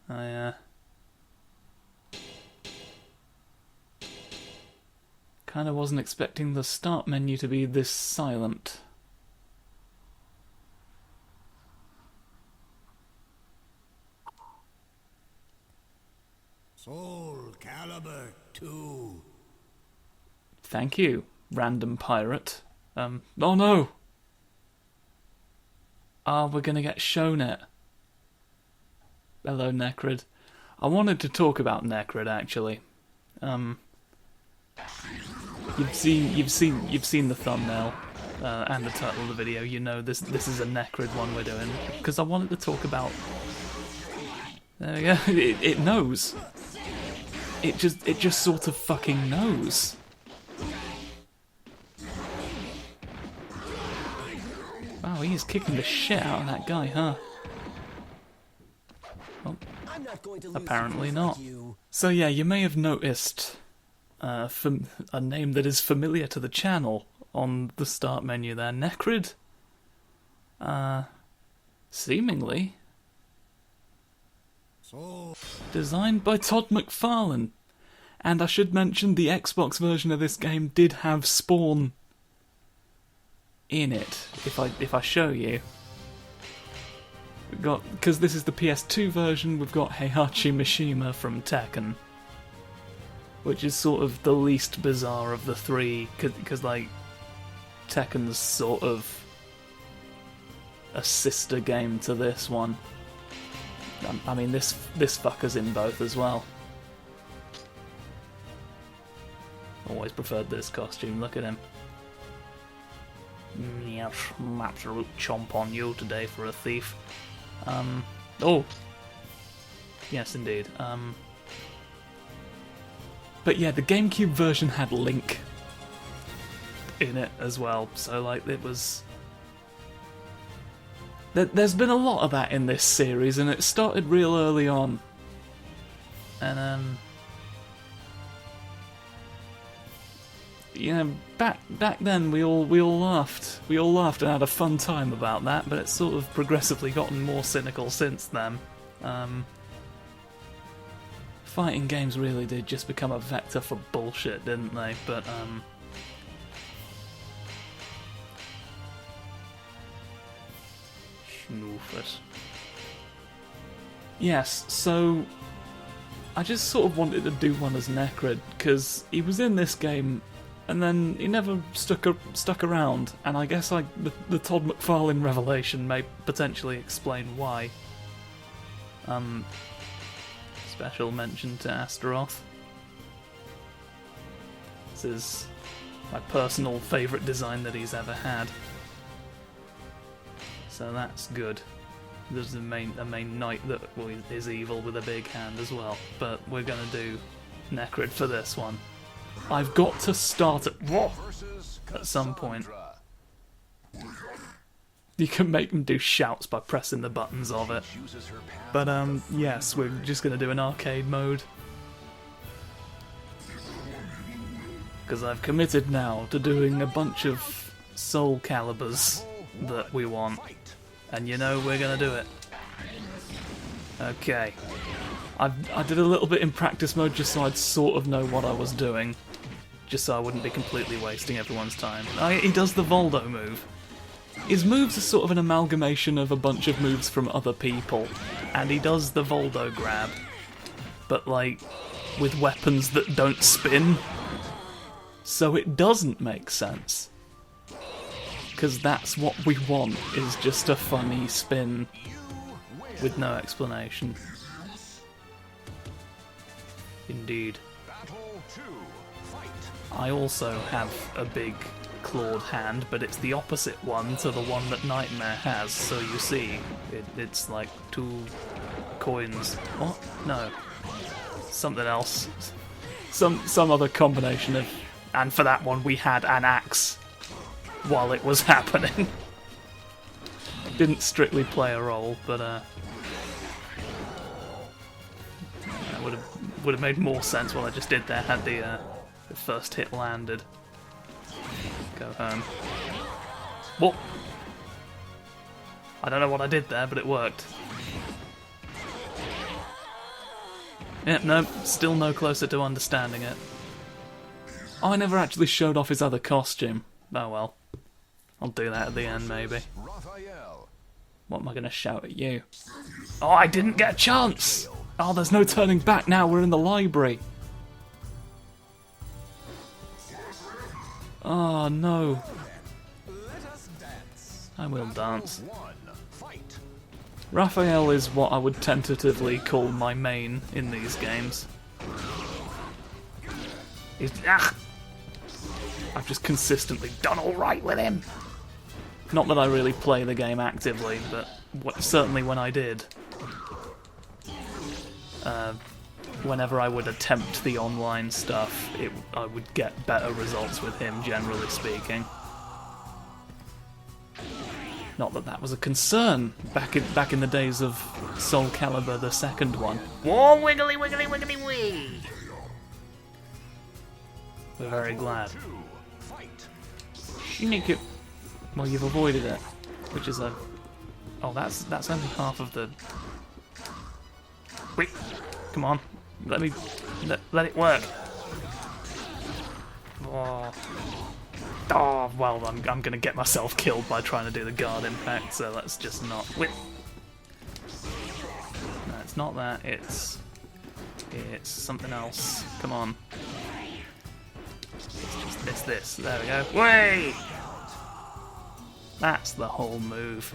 I kind of wasn't expecting the start menu to be this silent. SOULCALIBUR 2. Thank you, random pirate. Oh no! We're gonna get shown it. Hello, Necrid. I wanted to talk about Necrid actually. You've seen the thumbnail and the title of the video. You know this is a Necrid one we're doing because I wanted to talk about. There we go. It knows. It just sort of fucking knows. Wow, he is kicking the shit out of that guy, huh? Well, apparently not. So yeah, you may have noticed a name that is familiar to the channel on the start menu there, Necrid. Seemingly. Designed by Todd McFarlane. And I should mention the Xbox version of this game did have Spawn in it, if I show you. We've got, because this is the PS2 version, we've got Heihachi Mishima from Tekken, which is sort of the least bizarre of the three, because like Tekken's sort of a sister game to this one. I mean, this fucker's in both as well. Always preferred this costume. Look at him. Yes, absolute chomp on you today for a thief. Oh, yes, indeed. But yeah, the GameCube version had Link in it as well. So like, it was. There's been a lot of that in this series, and it started real early on. And you know, back then we all laughed. We all laughed and had a fun time about that, but it's sort of progressively gotten more cynical since then. Fighting games really did just become a vector for bullshit, didn't they? But Schnoofus. Yes, so I just sort of wanted to do one as Necrid, because he was in this game, and then he never stuck around, and I guess the Todd McFarlane revelation may potentially explain why. Special mention to Astaroth. This is my personal favourite design that he's ever had. So that's good. There's a main knight that is evil with a big hand as well, but we're gonna do Necrid for this one. I've got to start at some point. You can make them do shouts by pressing the buttons of it. But yes, we're just gonna do an arcade mode. Because I've committed now to doing a bunch of SOULCALIBURs that we want. And you know we're gonna do it. Okay. I did a little bit in practice mode just so I'd sort of know what I was doing. Just so I wouldn't be completely wasting everyone's time. He does the Voldo move. His moves are sort of an amalgamation of a bunch of moves from other people. And he does the Voldo grab. But like, with weapons that don't spin. So it doesn't make sense. Because that's what we want, is just a funny spin with no explanation. Indeed. I also have a big clawed hand, but it's the opposite one to the one that Nightmare has, so you see, it's like 2 coins. What? No. Something else. Some other combination of... And for that one we had an axe while it was happening. Didn't strictly play a role, but would have made more sense what I just did there had the first hit landed. Go home. What? I don't know what I did there, but it worked. Yeah, no, still no closer to understanding it. Oh, I never actually showed off his other costume. Oh well. I'll do that at the end, maybe. What am I going to shout at you? Oh, I didn't get a chance! Oh, there's no turning back now, we're in the library. Oh, no. I will dance. Raphael is what I would tentatively call my main in these games. I've just consistently done alright with him. Not that I really play the game actively, but certainly when I did. Whenever I would attempt the online stuff, I would get better results with him, generally speaking. Not that that was a concern back in the days of SOULCALIBUR, the second one. Whoa, wiggly, wiggly, wiggly, wee! We're very glad. Sneak. Well, you've avoided it, which is a. Oh, that's only half of the. Wait, come on, let it work. Oh, well, I'm gonna get myself killed by trying to do the guard impact, so let's just not. Wait. No, it's not that. It's something else. Come on. It's just this. There we go. Wait. That's the whole move.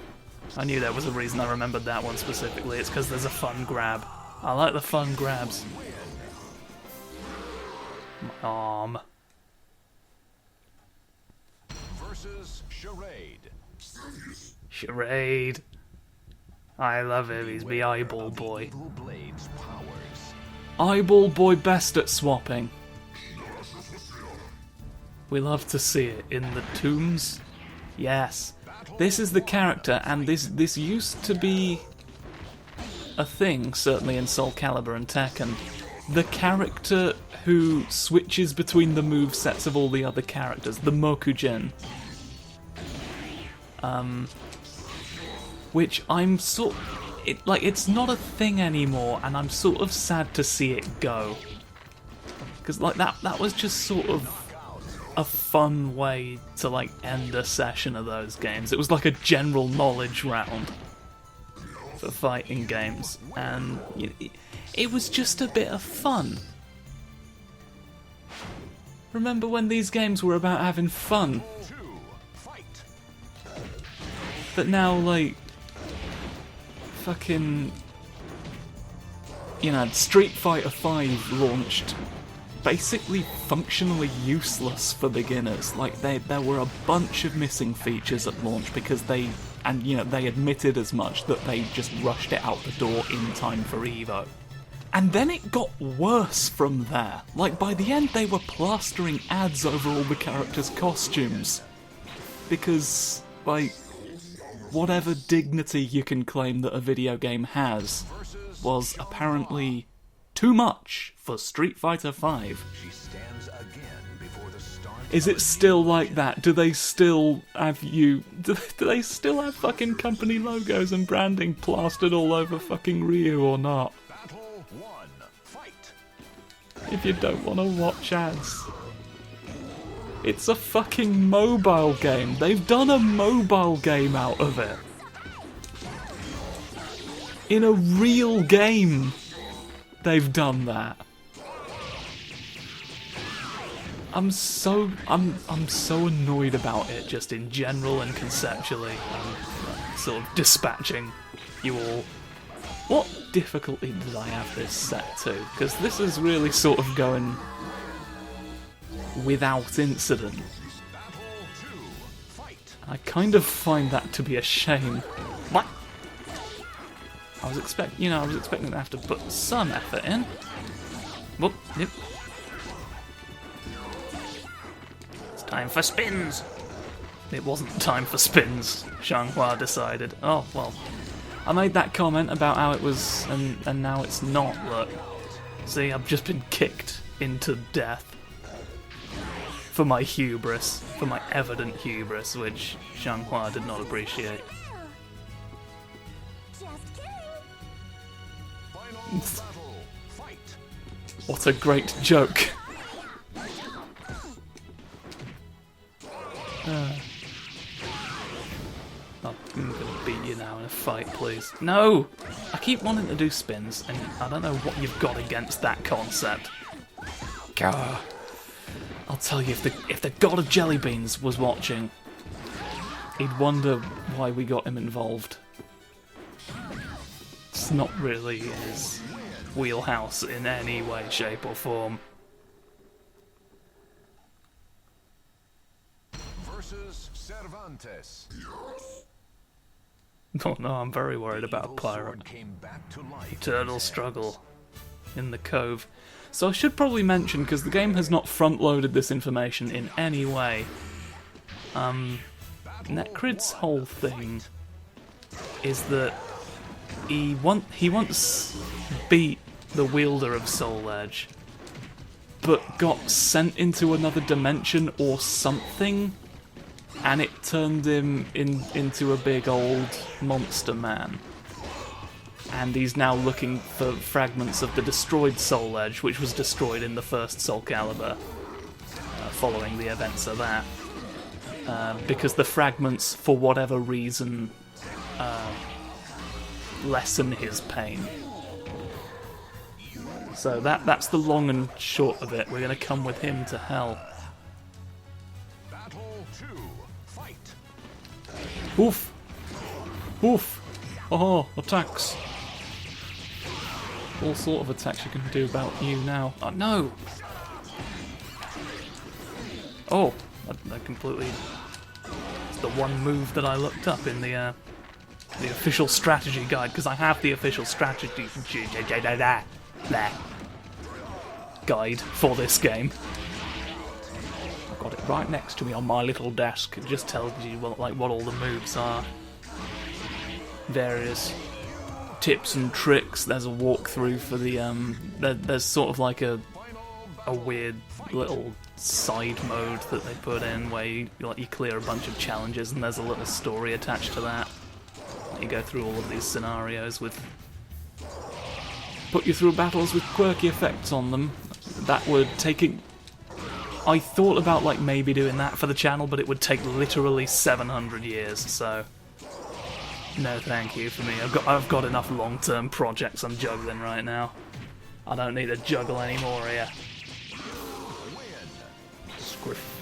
I knew there was a reason I remembered that one specifically. It's because there's a fun grab. I like the fun grabs. My arm. Versus Charade. Charade. I love him. He's the eyeball boy. Eyeball boy best at swapping. We love to see it in the tombs. Yes. This is the character, and this used to be a thing, certainly in SOULCALIBUR and Tekken. The character who switches between the movesets of all the other characters, the Mokujin. Which I'm it's not a thing anymore, and I'm sort of sad to see it go. Because that was just sort of a fun way to end a session of those games. It was like a general knowledge round for fighting games, and it was just a bit of fun. Remember when these games were about having fun? But now, fucking, Street Fighter V launched basically functionally useless for beginners. There were a bunch of missing features at launch because they admitted as much, that they just rushed it out the door in time for Evo. And then it got worse from there. By the end they were plastering ads over all the characters' costumes. Because, whatever dignity you can claim that a video game has was apparently too much for Street Fighter V. Is it still like that? Do they still have do they still have fucking company logos and branding plastered all over fucking Ryu or not? If you don't want to watch ads. It's a fucking mobile game. They've done a mobile game out of it. In a real game, they've done that. I'm so annoyed about it, just in general and conceptually. I'm sort of dispatching you all. What difficulty did I have this set to? Because this is really sort of going without incident. I kind of find that to be a shame. What? I was expecting to have to put some effort in. Whoop, yep. It's time for spins. It wasn't time for spins, Xianghua decided. Oh, well. I made that comment about how it was, and now it's not, look. See, I've just been kicked into death. For my hubris, for my evident hubris, which Xianghua did not appreciate. What a great joke. I'm gonna beat you now in a fight, please. No! I keep wanting to do spins, and I don't know what you've got against that concept. Gah. I'll tell you, if the God of Jelly Beans was watching, he'd wonder why we got him involved. It's not really his wheelhouse in any way, shape or form. Versus Cervantes. Oh no, I'm very worried about a pirate. Turtle struggle in the cove. So I should probably mention, because the game has not front-loaded this information in any way, Necrid's whole thing is that he once beat the wielder of Soul Edge, but got sent into another dimension or something, and it turned him into a big old monster man. And he's now looking for fragments of the destroyed Soul Edge, which was destroyed in the first SOULCALIBUR, following the events of that. Because the fragments, for whatever reason, lessen his pain. So that's the long and short of it. We're going to come with him to hell. Battle 2. Fight. Oof! Oof! Oh, attacks! All sort of attacks you can do about you now. Oh, no! Oh, I completely... It's the one move that I looked up in the official strategy guide, because I have the official strategy guide for this game. I've got it right next to me on my little desk. It just tells you what all the moves are. Various tips and tricks. There's a walkthrough for the there's sort of like a weird little side mode that they put in where you clear a bunch of challenges, and there's a little story attached to that. You go through all of these scenarios with put you through battles with quirky effects on them. That would take it. I thought about maybe doing that for the channel, but it would take literally 700 years. So no, thank you for me. I've got enough long-term projects I'm juggling right now. I don't need to juggle anymore here. Scriff.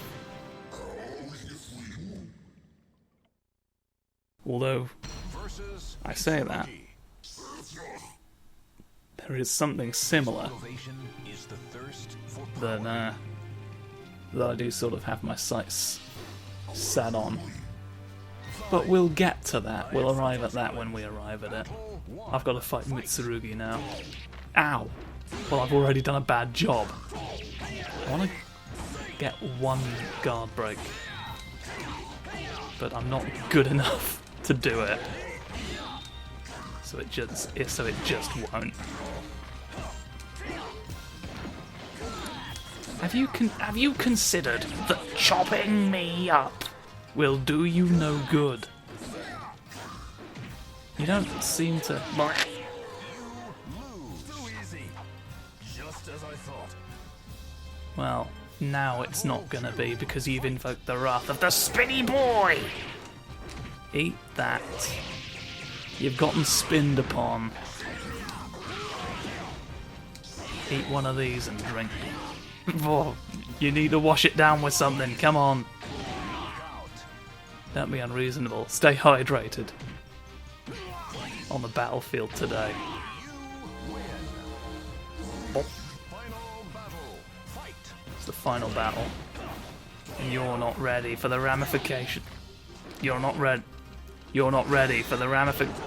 Although I say that, there is something similar that I do sort of have my sights set on. But we'll get to that. We'll arrive at that when we arrive at it. I've got to fight Mitsurugi now. Ow! Well, I've already done a bad job. I want to get one guard break, but I'm not good enough to do it. So it just won't. Have you considered that chopping me up will do you no good? You don't seem to. Well, now it's not gonna be, because you've invoked the wrath of the Spinny Boy! Eat that. You've gotten spinned upon. Eat one of these and drink. Oh, you need to wash it down with something, come on. Don't be unreasonable. Stay hydrated. On the battlefield today. Oh. It's the final battle. And you're not ready for the ramification. You're not ready for the ramification.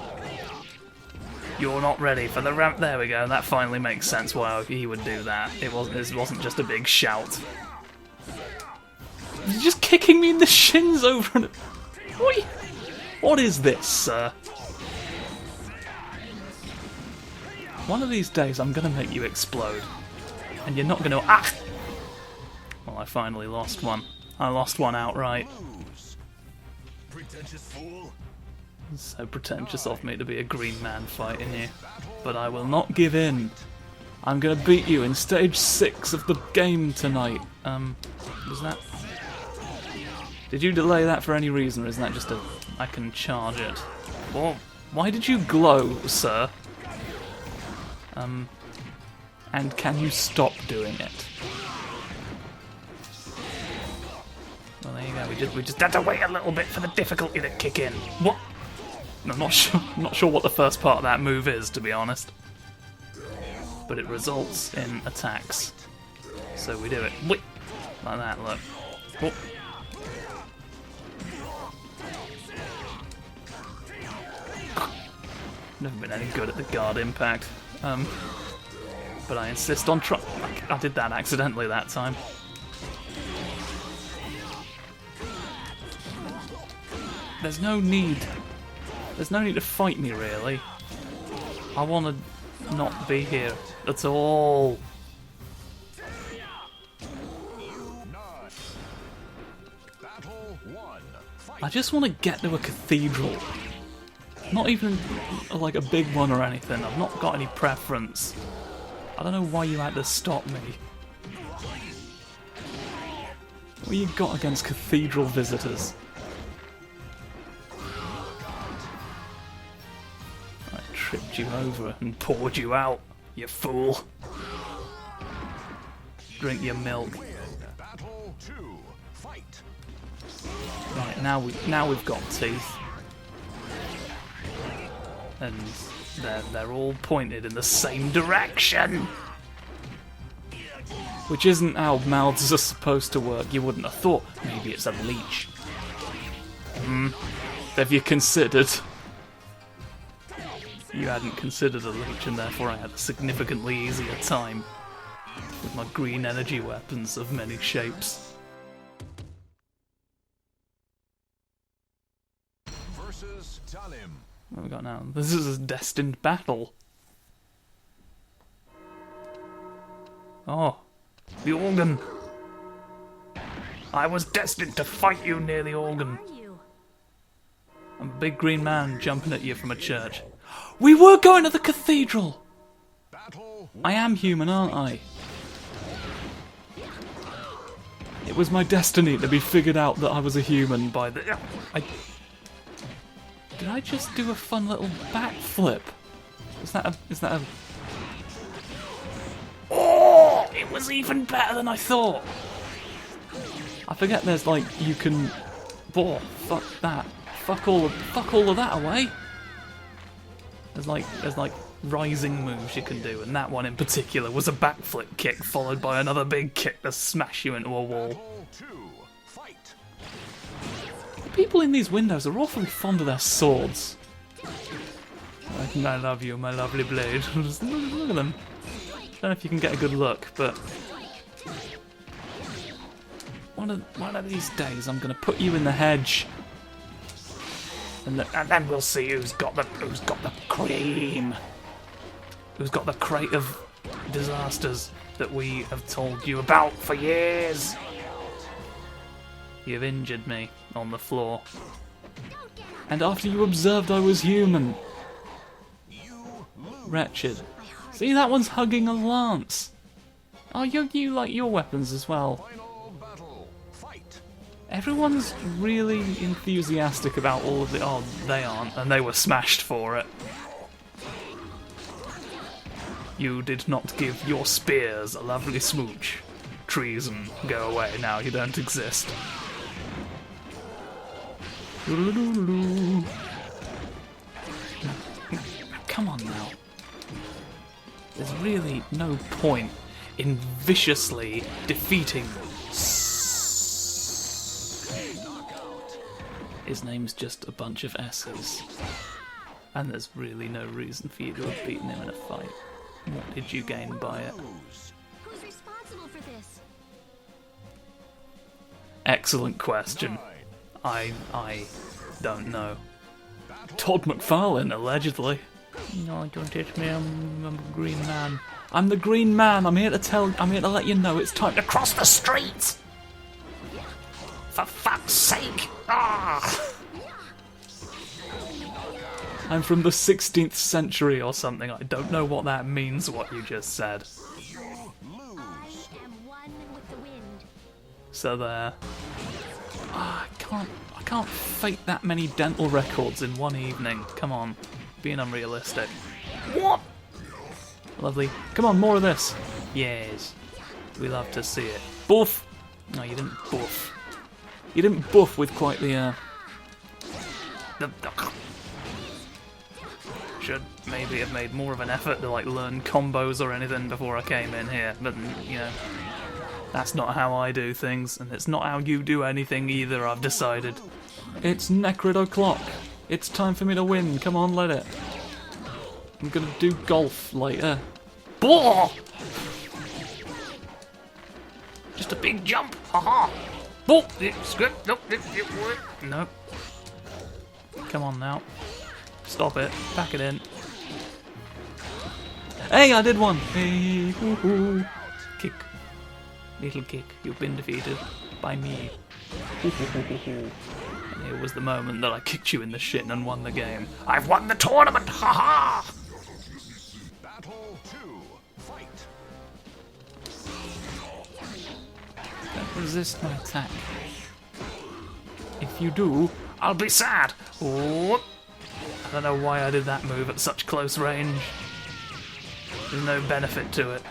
You're not ready for the There we go. That finally makes sense why he would do that. It wasn't just a big shout. You're just kicking me in the shins over and... What is this, sir? One of these days I'm gonna make you explode. And you're not gonna... Ah! Well, I finally lost one. I lost one outright. Pretentious fool. So pretentious of me to be a green man fighting you. But I will not give in. I'm gonna beat you in stage 6 of the game tonight. Was that... Did you delay that for any reason, or is that just a... I can charge it? Well, why did you glow, sir? And can you stop doing it? Well, there you go. We just had to wait a little bit for the difficulty to kick in. What? I'm not sure what the first part of that move is, to be honest. But it results in attacks. So we do it. Wait, like that. Look. Oh. Never been any good at the guard impact. But I insist on trying. I did that accidentally that time. There's no need. There's no need to fight me, really. I want to not be here at all. I just want to get to a cathedral. Not even like a big one or anything. I've not got any preference. I don't know why you had to stop me. What you got against cathedral visitors? I tripped you over and poured you out, you fool. Drink your milk. Right, now we've got teeth. And they're all pointed in the same direction. Which isn't how mouths are supposed to work. You wouldn't have thought. Maybe it's a leech. Have you considered? You hadn't considered a leech, and therefore I had a significantly easier time with my green energy weapons of many shapes. Versus Talim. What have we got now? This is a destined battle. Oh, the organ. I was destined to fight you near the organ. I'm a big green man jumping at you from a church. We were going to the cathedral! I am human, aren't I? It was my destiny to be figured out that I was a human by the... Did I just do a fun little backflip? Is that a... Oh! It was even better than I thought! I forget there's like, you can... Oh, fuck that. Fuck all of that away! There's like rising moves you can do, and that one in particular was a backflip kick followed by another big kick to smash you into a wall. The people in these windows are awfully fond of their swords. I love you, my lovely blade. Just look at them. Don't know if you can get a good look, but one of these days I'm gonna put you in the hedge, and then we'll see who's got the cream, who's got the crate of disasters that we have told you about for years. You've injured me on the floor, and after you observed I was human. Wretched. See, that one's hugging a lance. Oh, you like your weapons as well. Everyone's really enthusiastic about all of the... Oh, they aren't, and they were smashed for it. You did not give your spears a lovely smooch. Treason, go away now, you don't exist. Come on now. There's really no point in viciously defeating... His name's just a bunch of S's. And there's really no reason for you to have beaten him in a fight. What did you gain by it? Who's responsible for this? Excellent question. I don't know. Todd McFarlane, allegedly. No, don't hit me, I'm a green man. I'm the green man, I'm here to let you know it's time to cross the street! For fuck's sake! Ah! I'm from the 16th century or something. I don't know what that means, what you just said. I am one with the wind. So there. I can't fake that many dental records in one evening. Come on. Being unrealistic. What? Lovely. Come on, more of this. Yes. We love to see it. Buff! No, you didn't buff. You didn't buff with quite the, should maybe have made more of an effort to, like, learn combos or anything before I came in here. But, you know, that's not how I do things, and it's not how you do anything either, I've decided. It's Necrid o'clock. It's time for me to win. Come on, let it. I'm gonna do golf later. Blah! Just a big jump. Haha. Oh, it's good. Nope. Nope. Come on now. Stop it. Pack it in. Hey, I did one. Hey, hoo-hoo. Kick. Little kick. You've been defeated by me. Hoo-hoo-hoo-hoo-hoo. And it was the moment that I kicked you in the shin and won the game. I've won the tournament! Ha-ha! Battle 2. Fight. Don't resist my attack. If you do, I'll be sad. Oh. I don't know why I did that move at such close range. There's no benefit to it.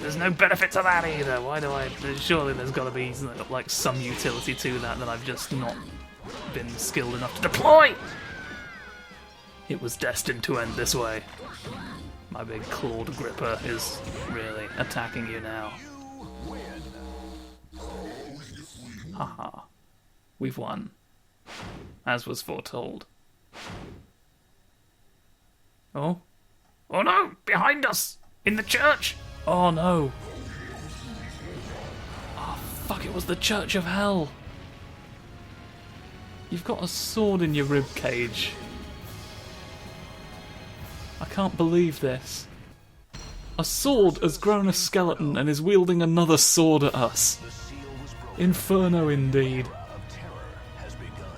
There's no benefit to that either. Why do I... Surely there's got to be, like, some utility to that I've just not been skilled enough to deploy! It was destined to end this way. My big clawed gripper is really attacking you now. Haha. We've won. As was foretold. Oh? Oh no! Behind us! In the church! Oh no! Oh fuck, it was the Church of Hell! You've got a sword in your rib cage. I can't believe this. A sword has grown a skeleton and is wielding another sword at us. Inferno indeed.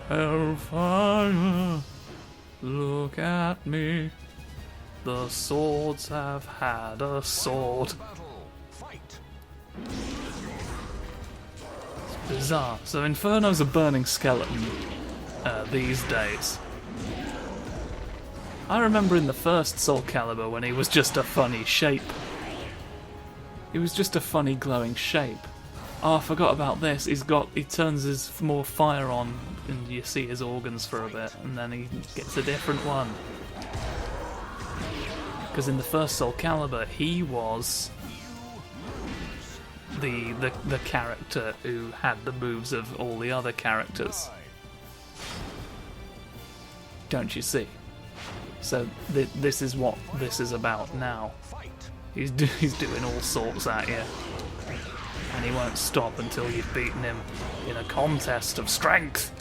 Hellfire, look at me. The swords have had a sword. It's bizarre. So Inferno's a burning skeleton these days. I remember in the first SOULCALIBUR when he was just a funny shape. He was just a funny glowing shape. Oh, I forgot about this. He turns his more fire on, and you see his organs for a bit, and then he gets a different one. Because in the first SOULCALIBUR, he was the character who had the moves of all the other characters. Don't you see? So this is what this is about now. He's doing all sorts at you. And he won't stop until you've beaten him in a contest of strength.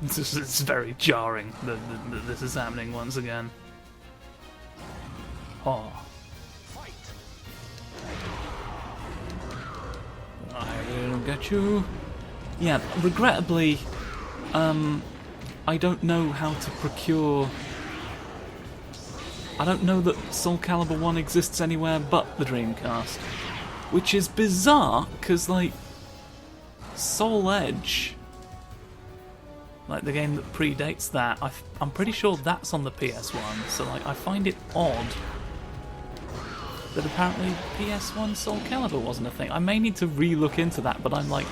It's very jarring that this is happening once again. Oh. I will get you. Yeah, regrettably, I don't know how to procure... I don't know that SOULCALIBUR 1 exists anywhere but the Dreamcast. Which is bizarre, because, like, Soul Edge, like the game that predates that, I'm pretty sure that's on the PS1, so, like, I find it odd that apparently PS1 SOULCALIBUR wasn't a thing. I may need to re-look into that, but I'm, like,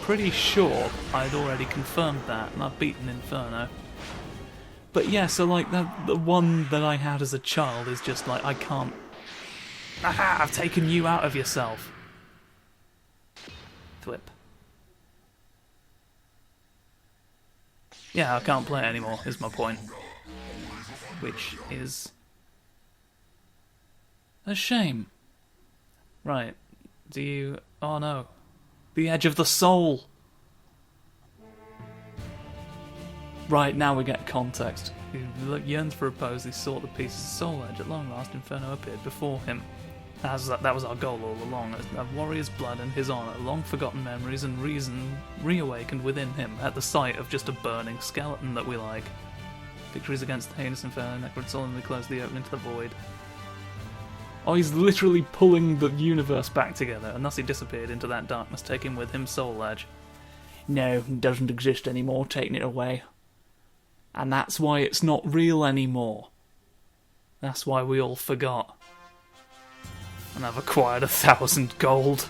pretty sure I'd already confirmed that, and I've beaten Inferno. But yeah, so like the one that I had as a child is just like, I can't... Aha! I've taken you out of yourself. Flip. Yeah, I can't play it anymore, is my point. Which is... a shame. Right. Do you... Oh no. The Edge of the Soul! Right, now we get context. He yearns for repose, he sought the pieces of Soul Edge. At long last, Inferno appeared before him. That was our goal all along, a warrior's blood and his honour, long-forgotten memories and reason reawakened within him at the sight of just a burning skeleton that we like. Victories against the heinous Inferno, Necrid solemnly closed the opening to the void. Oh, he's literally pulling the universe back together, and thus he disappeared into that darkness, taking with him Soul Edge. No, it doesn't exist anymore, taking it away. And that's why it's not real anymore. That's why we all forgot. And I've acquired 1,000 gold.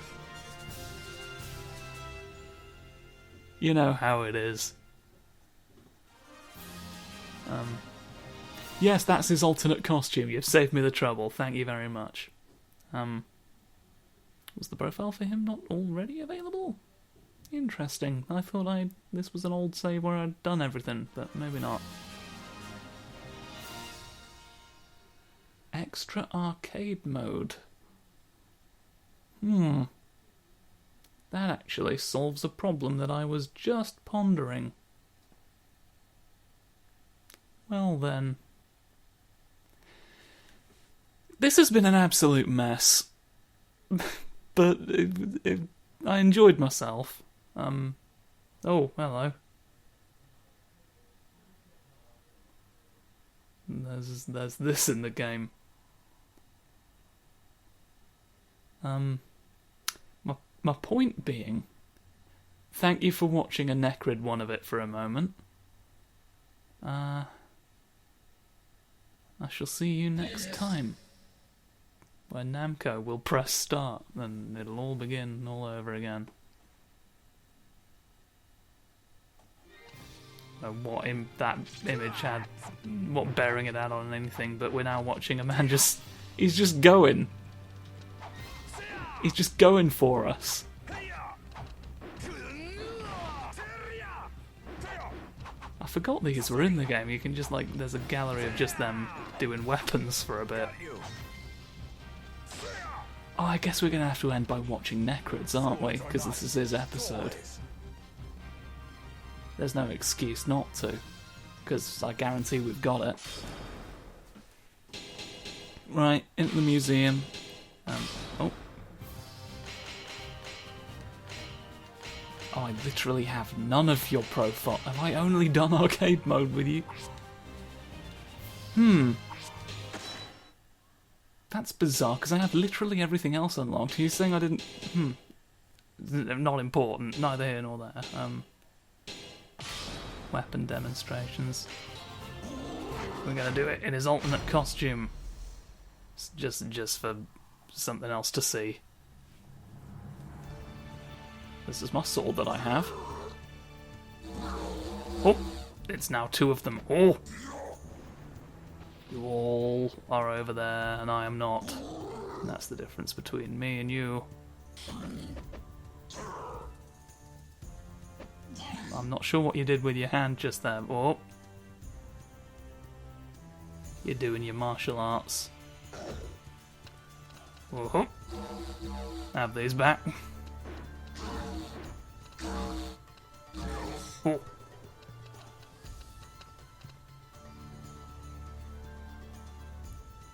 You know how it is. Yes, that's his alternate costume. You've saved me the trouble. Thank you very much. Was the profile for him not already available? Interesting. I thought this was an old save where I'd done everything, but maybe not. Extra arcade mode. That actually solves a problem that I was just pondering. Well then. This has been an absolute mess. But I enjoyed myself. Oh, hello. There's this in the game. My point being, thank you for watching a Necrid one of it for a moment. I shall see you next time, where Namco will press start and it'll all begin all over again. What that image had, what bearing it had on anything, but we're now watching a man he's just going. He's just going for us. I forgot these were in the game. You can just, like, there's a gallery of just them doing weapons for a bit. Oh, I guess we're going to have to end by watching Necrids, aren't we? Because this is his episode. There's no excuse not to, because I guarantee we've got it. Right, into the museum. Oh, I literally have none of your profile. Have I only done arcade mode with you? That's bizarre, because I have literally everything else unlocked. Are you saying I didn't... Not important. Neither here nor there. Weapon demonstrations. We're going to do it in his alternate costume. Just for something else to see. This is my sword that I have. Oh, it's now two of them. Oh! You all are over there, and I am not. And that's the difference between me and you. I'm not sure what you did with your hand just there. Oh! You're doing your martial arts. Oh! Have these back. Oh.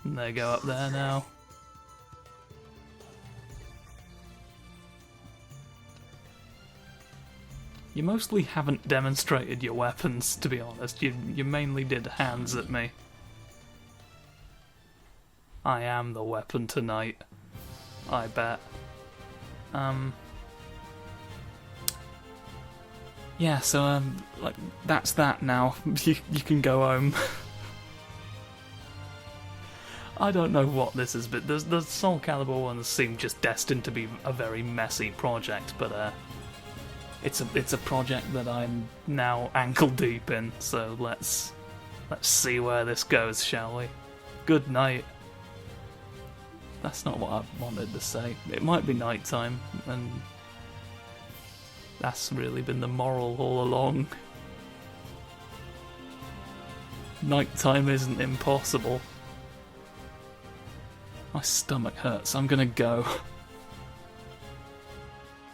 And they go up there now. You mostly haven't demonstrated your weapons, to be honest. You mainly did hands at me. I am the weapon tonight. I bet. Yeah, so, like, that's that now. You can go home. I don't know what this is, but the SOULCALIBUR ones seem just destined to be a very messy project, but, it's a project that I'm now ankle deep in, so let's see where this goes, shall we? Good night. That's not what I wanted to say. It might be night time, and that's really been the moral all along. Nighttime isn't impossible. My stomach hurts, I'm gonna go.